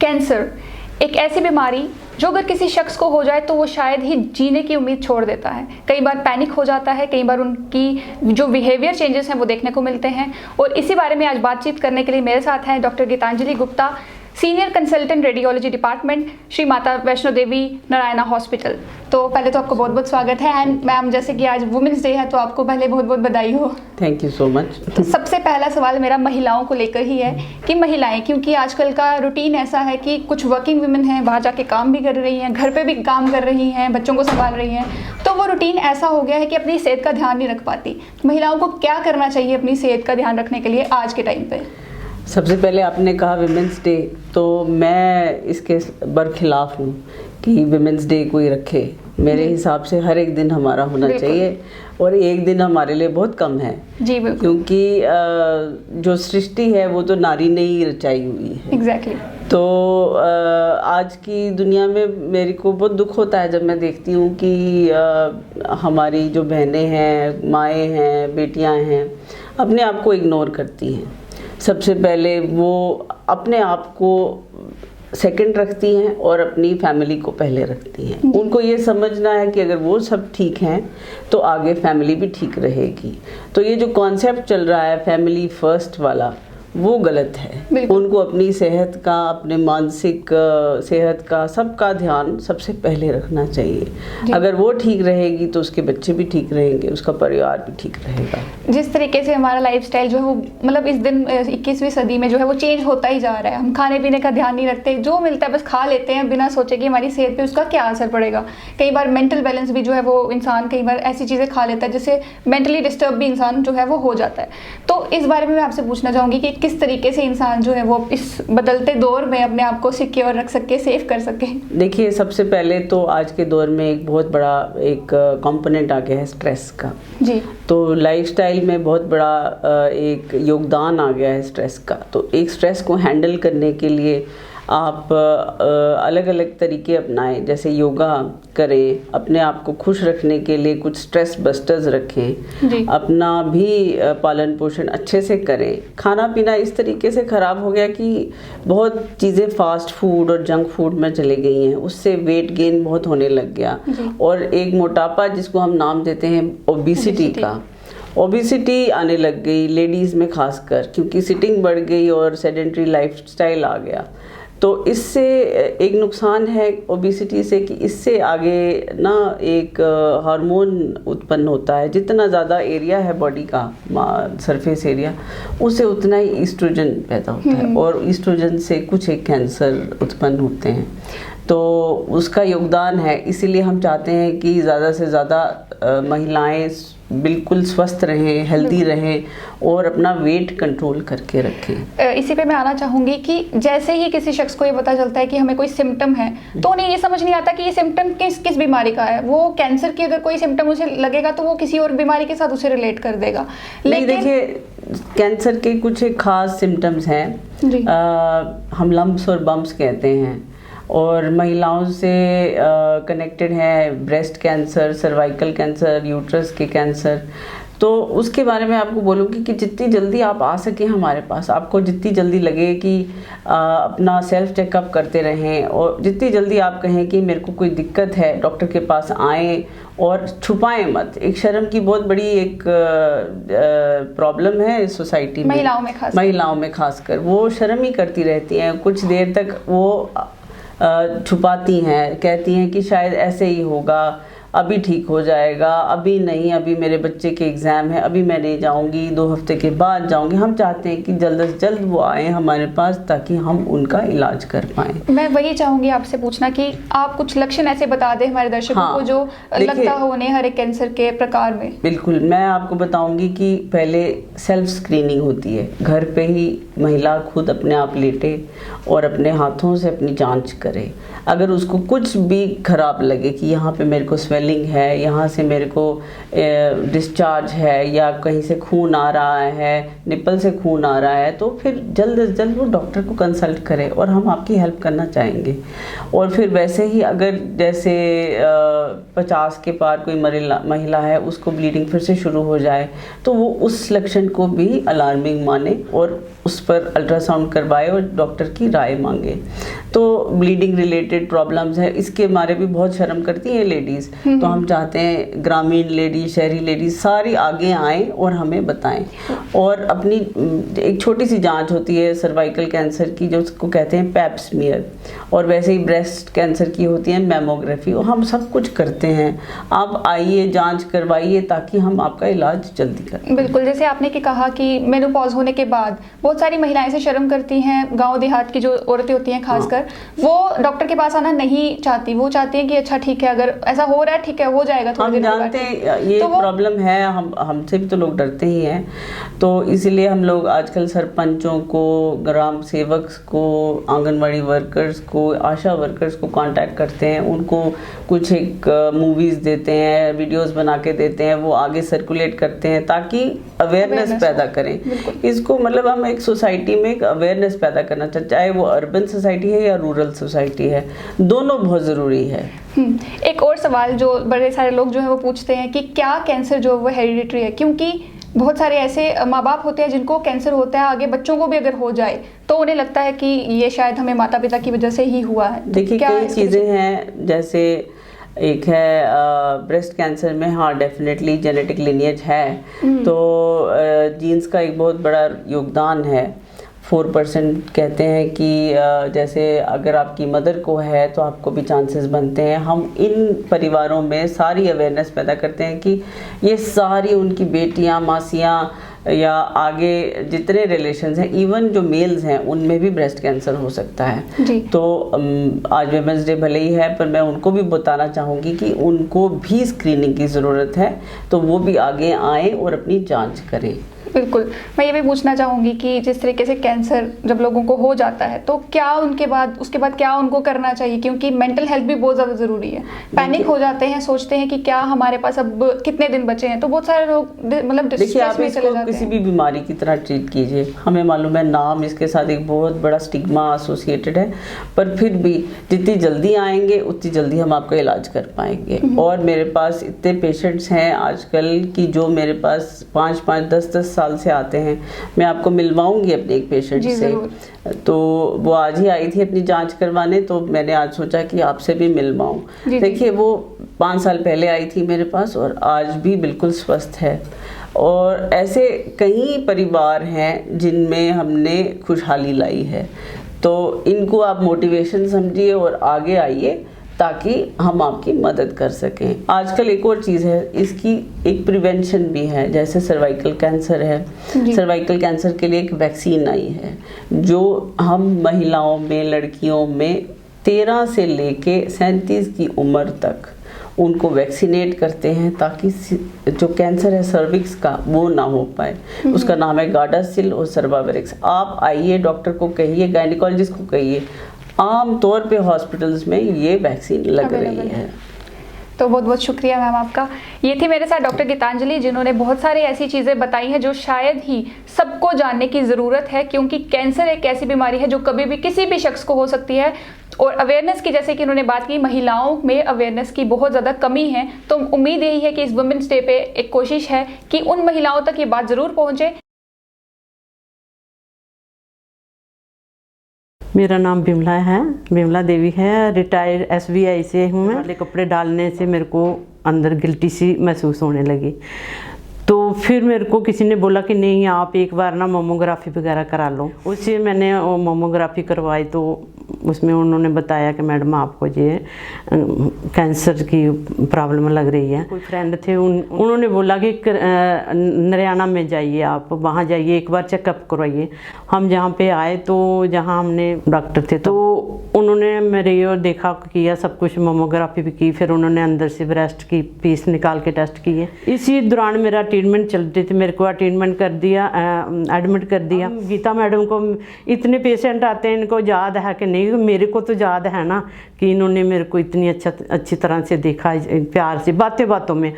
Cancer एक ऐसी बीमारी जो अगर किसी शख्स को हो जाए तो वो शायद ही जीने की उम्मीद छोड़ देता है। कई बार पैनिक हो जाता है, कई बार उनकी जो बिहेवियर चेंजेस हैं वो देखने को मिलते हैं। और इसी बारे में आज बातचीत करने के लिए मेरे साथ हैं doctor Geetanjali Gupta, senior consultant radiology department, Shri Mata Vaishno Devi Narayana hospital. तो पहले तो आपको बहुत बहुत स्वागत है। एंड मैम, जैसे कि आज वुमेंस डे है तो आपको पहले बहुत बहुत बधाई हो। Thank you so much. तो सबसे पहला सवाल मेरा महिलाओं को लेकर ही है कि महिलाएं, क्योंकि आजकल का रूटीन ऐसा है कि कुछ वर्किंग वुमेन हैं, बाहर जाके काम भी कर रही हैं, घर पे भी काम कर रही हैं, बच्चों को संभाल रही हैं, तो वो रूटीन ऐसा हो गया है कि अपनी सेहत का ध्यान नहीं रख पाती। महिलाओं को क्या करना चाहिए अपनी सेहत का ध्यान रखने के लिए आज के टाइम पे? सबसे पहले आपने कहा विमेंस डे, तो मैं इसके बरखिलाफ़ हूँ कि विमेंस डे कोई रखे। मेरे हिसाब से हर एक दिन हमारा होना चाहिए और एक दिन हमारे लिए बहुत कम है जी, बिल्कुल। क्योंकि जो सृष्टि है वो तो नारी ने ही रचाई हुई है। एग्जैक्टली। तो आज की दुनिया में मेरे को बहुत दुख होता है जब मैं देखती हूँ कि हमारी जो बहनें हैं, माएँ हैं, बेटियाँ हैं, अपने आप को इग्नोर करती हैं। सबसे पहले वो अपने आप को सेकंड रखती हैं और अपनी फैमिली को पहले रखती हैं। उनको ये समझना है कि अगर वो सब ठीक हैं तो आगे फैमिली भी ठीक रहेगी। तो ये जो कॉन्सेप्ट चल रहा है फैमिली फर्स्ट वाला, वो गलत है। उनको अपनी सेहत का, अपने मानसिक सेहत का, सबका ध्यान सबसे पहले रखना चाहिए। अगर वो ठीक रहेगी तो उसके बच्चे भी ठीक रहेंगे, उसका परिवार भी ठीक रहेगा। जिस तरीके से हमारा लाइफस्टाइल जो है वो मतलब इस दिन 21वीं सदी में जो है वो चेंज होता ही जा रहा है। हम खाने पीने का ध्यान नहीं रखते, जो मिलता है बस खा लेते हैं बिना सोचे कि हमारी सेहत पे उसका क्या असर पड़ेगा। कई बार मेंटल बैलेंस भी जो है वो इंसान कई बार ऐसी चीज़ें खा लेता है जिससे मेंटली डिस्टर्ब भी इंसान जो है वो हो जाता है। तो इस बारे में मैं आपसे पूछना चाहूँगी कि किस तरीके से इंसान जो है वो इस बदलते दौर में अपने आप को सिक्योर रख सके, सेफ कर सके? देखिए, सबसे पहले तो आज के दौर में एक बहुत बड़ा एक कंपोनेंट आ गया है स्ट्रेस का। जी। तो लाइफस्टाइल में बहुत बड़ा एक योगदान आ गया है स्ट्रेस का। तो एक स्ट्रेस को हैंडल करने के लिए आप अलग अलग तरीके अपनाएं, जैसे योगा करें, अपने आप को खुश रखने के लिए कुछ स्ट्रेस बस्टर्स रखें, अपना भी पालन पोषण अच्छे से करें। खाना पीना इस तरीके से ख़राब हो गया कि बहुत चीज़ें फास्ट फूड और जंक फूड में चले गई हैं, उससे वेट गेन बहुत होने लग गया। और एक मोटापा जिसको हम नाम देते हैं ओबेसिटी का, ओबेसिटी आने लग गई लेडीज़ में खासकर, क्योंकि सिटिंग बढ़ गई और सेडेंट्री लाइफस्टाइल आ गया। तो इससे एक नुकसान है ओबेसिटी से कि इससे आगे ना एक हार्मोन उत्पन्न होता है। जितना ज़्यादा एरिया है बॉडी का, सरफेस एरिया, उससे उतना ही ईस्ट्रोजन पैदा होता है और ईस्ट्रोजन से कुछ एक कैंसर उत्पन्न होते हैं। तो उसका योगदान है। इसीलिए हम चाहते हैं कि ज़्यादा से ज़्यादा महिलाएं बिल्कुल स्वस्थ रहें, हेल्दी रहें और अपना वेट कंट्रोल करके रखें। इसी पे मैं आना चाहूँगी कि जैसे ही किसी शख्स को ये पता चलता है कि हमें कोई सिम्टम है तो उन्हें ये समझ नहीं आता कि ये सिम्टम किस बीमारी का है। वो कैंसर की अगर कोई सिम्टम उसे लगेगा तो वो किसी और बीमारी के साथ उसे रिलेट कर देगा। लेकिन देखिए, कैंसर के कुछ एक खास सिम्टम्स हैं, हम लम्प्स और बम्प्स कहते हैं, और महिलाओं से कनेक्टेड है breast cancer, cervical cancer, uterus के कैंसर। तो उसके बारे में आपको बोलूँगी कि जितनी जल्दी आप आ सकें हमारे पास, आपको जितनी जल्दी लगे कि अपना सेल्फ चेकअप करते रहें, और जितनी जल्दी आप कहें कि मेरे को कोई दिक्कत है, डॉक्टर के पास आएँ और छुपाएं मत। एक शर्म की बहुत बड़ी एक प्रॉब्लम है इस सोसाइटी में, महिलाओं में खासकर। वो शर्म ही करती रहती हैं, कुछ देर तक वो छुपाती हैं, कहती हैं कि शायद ऐसे ही होगा, अभी ठीक हो जाएगा, अभी नहीं, अभी मेरे बच्चे के एग्ज़ाम है, अभी मैं नहीं जाऊंगी, 2 हफ्ते के बाद जाऊंगी। हम चाहते हैं कि जल्द से जल्द वो आए हमारे पास ताकि हम उनका इलाज कर पाएँ। मैं वही चाहूँगी आपसे पूछना कि आप कुछ लक्षण ऐसे बता दें हमारे दर्शकों को जो लगता हो उन्हें हर एक कैंसर के प्रकार में। बिल्कुल, मैं आपको बताऊँगी कि पहले सेल्फ स्क्रीनिंग होती है। घर पे ही महिला खुद अपने आप लेटे और अपने हाथों से अपनी जाँच करे। अगर उसको कुछ भी खराब लगे कि यहाँ पे मेरे को स्वेलिंग है, यहाँ से मेरे को डिस्चार्ज है, या कहीं से खून आ रहा है, निपल से खून आ रहा है, तो फिर जल्द से जल्द वो डॉक्टर को कंसल्ट करें और हम आपकी हेल्प करना चाहेंगे। और फिर वैसे ही अगर जैसे 50 के पार कोई महिला है, उसको ब्लीडिंग फिर से शुरू हो जाए, तो वो उस लक्षण को भी अलार्मिंग माने और उस पर अल्ट्रासाउंड करवाए और डॉक्टर की राय मांगे। तो ब्लीडिंग रिलेटेड प्रॉब्लम्स है, इसके मारे भी बहुत शर्म करती हैं लेडीज़। तो हम चाहते हैं ग्रामीण लेडीज, शहरी लेडीज सारी आगे आएँ और हमें बताएं। और अपनी एक छोटी सी जांच होती है सर्वाइकल कैंसर की, जो उसको कहते हैं पैप स्मीयर, और वैसे ही ब्रेस्ट कैंसर की होती है मैमोग्राफी, और हम सब कुछ करते हैं। आप आइए, जांच करवाइए, ताकि हम आपका इलाज जल्दी करें। बिल्कुल, जैसे आपने कि कहा कि मेनोपॉज होने के बाद बहुत सारी महिलाएं से शर्म करती हैं, गांव देहात की जो औरतें होती हैं खासकर, वो डॉक्टर के पास आना नहीं चाहती। वो चाहती हैं कि अच्छा ठीक है, अगर ऐसा हो रहा है ठीक है, हो जाएगा थोड़ी देर बाद। हम जानते हैं ये तो प्रॉब्लम है, हमसे भी तो लोग डरते ही हैं। तो इसीलिए हम लोग आजकल सरपंचों को, ग्राम सेवक को, आंगनवाड़ी वर्कर्स को, आशा वर्कर्स को कांटेक्ट करते हैं, उनको कुछ एक मूवीज़ देते हैं, वीडियोस बना के देते हैं, वो आगे सर्कुलेट करते हैं ताकि अवेयरनेस पैदा करें। इसको मतलब हम एक सोसाइटी में एक अवेयरनेस पैदा करना चाहते, चाहे वो अर्बन सोसाइटी है या रूरल सोसाइटी है, दोनों बहुत ज़रूरी है। एक और सवाल जो बड़े सारे लोग जो है वो पूछते हैं कि क्या कैंसर जो वो हेरिडिटरी है? क्योंकि बहुत सारे ऐसे माँ बाप होते हैं जिनको कैंसर होता है, आगे बच्चों को भी अगर हो जाए तो उन्हें लगता है कि ये शायद हमें माता पिता की वजह से ही हुआ है। देखिए कई चीज़ें हैं, जैसे एक है ब्रेस्ट कैंसर में, हाँ डेफिनेटली जेनेटिक लिनिएज है, तो जीन्स का एक बहुत बड़ा योगदान है। 4% कहते हैं कि जैसे अगर आपकी मदर को है तो आपको भी चांसेस बनते हैं। हम इन परिवारों में सारी अवेयरनेस पैदा करते हैं कि ये सारी उनकी बेटियां, मासियां या आगे जितने रिलेशंस हैं, इवन जो मेल्स हैं, उनमें भी ब्रेस्ट कैंसर हो सकता है जी। तो आज वुमेंस डे भले ही है, पर मैं उनको भी बताना चाहूँगी कि उनको भी स्क्रीनिंग की ज़रूरत है, तो वो भी आगे आएँ और अपनी जांच करें। बिल्कुल, मैं ये भी पूछना चाहूँगी कि जिस तरीके से कैंसर जब लोगों को हो जाता है तो क्या उसके बाद क्या उनको करना चाहिए? क्योंकि मेंटल हेल्थ भी बहुत ज़्यादा ज़रूरी है। पैनिक हो जाते हैं, सोचते हैं कि क्या हमारे पास अब कितने दिन बचे हैं, तो बहुत सारे लोग मतलब डिस्ट्रेस में चले जाते हैं। किसी भी बीमारी की तरह ट्रीट कीजिए, हमें मालूम है नाम इसके साथ एक बहुत बड़ा स्टिग्मा एसोसिएटेड है, पर फिर भी जितनी जल्दी आएंगे उतनी जल्दी हम आपका इलाज कर पाएंगे। और मेरे पास इतने पेशेंट्स हैं आजकल की जो मेरे पास 5-5, 10-10 साल से आते हैं। मैं आपको मिलवाऊंगी अपने एक पेशेंट से, तो वो आज ही आई थी अपनी जांच करवाने, तो मैंने आज सोचा कि आपसे भी मिलवाऊं। देखिए वो 5 साल पहले आई थी मेरे पास और आज भी बिल्कुल स्वस्थ है। और ऐसे कई परिवार हैं जिनमें हमने खुशहाली लाई है, तो इनको आप मोटिवेशन समझिए और आगे आइए ताकि हम आपकी मदद कर सकें। आजकल एक और चीज़ है, इसकी एक प्रिवेंशन भी है, जैसे सर्वाइकल कैंसर है। सर्वाइकल कैंसर के लिए एक वैक्सीन आई है जो हम महिलाओं में, लड़कियों में 13 से लेके 37 की उम्र तक उनको वैक्सीनेट करते हैं ताकि जो कैंसर है सर्विक्स का वो ना हो पाए। उसका नाम है गार्डासिल और सर्वाविरिक्स। आप आइए, डॉक्टर को कहिए, गायनिकोलॉजिस्ट को कहिए, आम तौर पे हॉस्पिटल्स में ये वैक्सीन लग रही है। तो बहुत बहुत शुक्रिया मैम आपका। ये थी मेरे साथ डॉक्टर गीतांजलि, जिन्होंने बहुत सारी ऐसी चीज़ें बताई हैं जो शायद ही सबको जानने की ज़रूरत है, क्योंकि कैंसर एक ऐसी बीमारी है जो कभी भी किसी भी शख्स को हो सकती है। और अवेयरनेस की, जैसे कि उन्होंने बात की, महिलाओं में अवेयरनेस की बहुत ज़्यादा कमी है। तो उम्मीद यही है कि इस वुमेन्स डे पे एक कोशिश है कि उन महिलाओं तक ये बात ज़रूर पहुँचे। मेरा नाम बिमला है, बिमला देवी है, रिटायर्ड SBI से हूँ मैं। वाले कपड़े डालने से मेरे को अंदर गिल्टी सी महसूस होने लगी, तो फिर मेरे को किसी ने बोला कि नहीं आप एक बार ना मोमोग्राफी वगैरह करा लो। उससे मैंने मोमोग्राफी करवाई, तो उसमें उन्होंने बताया कि मैडम आपको ये कैंसर की प्रॉब्लम लग रही है। कोई फ्रेंड थे, उन्होंने बोला कि नरियाना में जाइए, आप वहाँ जाइए, एक बार चेकअप करवाइए। हम जहाँ पे आए तो जहाँ हमने डॉक्टर थे, तो उन्होंने मेरे ये देखा, किया सब कुछ, मोमोग्राफी भी की, फिर उन्होंने अंदर से ब्रेस्ट की पीस निकाल के टेस्ट किए। इसी दौरान मेरा ट्रीटमेंट चलती थी, मेरे को ट्रीटमेंट कर दिया, एडमिट कर दिया। गीता मैडम को इतने पेशेंट आते हैं, इनको याद है कि नहीं? मेरे को तो याद है ना कि इन्होंने मेरे को इतनी अच्छी तरह से देखा, प्यार से, बातें बातों में।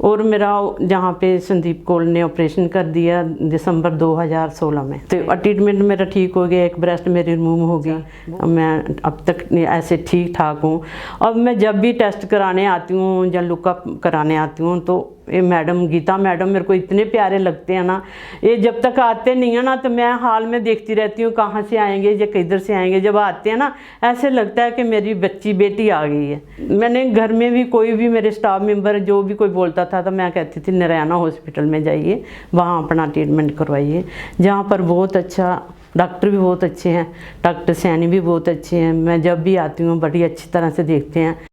और मेरा जहाँ पे संदीप कौल ने ऑपरेशन कर दिया दिसंबर 2016 में, तो ट्रीटमेंट मेरा ठीक हो गया, एक ब्रेस्ट मेरी रिमूव हो गई। मैं अब तक ऐसे ठीक ठाक हूँ। अब मैं जब भी टेस्ट कराने आती हूँ या लुकअप कराने आती हूँ तो ये मैडम गीता मैडम मेरे को इतने प्यारे लगते हैं ना। ये जब तक आते नहीं है ना तो मैं हाल में देखती रहती हूँ कहाँ से आएंगे या किधर से आएंगे। जब आते हैं ना ऐसे लगता है कि मेरी बच्ची बेटी आ गई है। मैंने घर में भी कोई भी मेरे स्टाफ मेंबर जो भी कोई बोलता था तो मैं कहती थी नारायणा हॉस्पिटल में जाइए, वहाँ अपना ट्रीटमेंट करवाइए, जहाँ पर बहुत अच्छा डॉक्टर भी बहुत अच्छे हैं, डॉक्टर सैनी भी बहुत अच्छे हैं। मैं जब भी आती हूँ बड़ी अच्छी तरह से देखते हैं।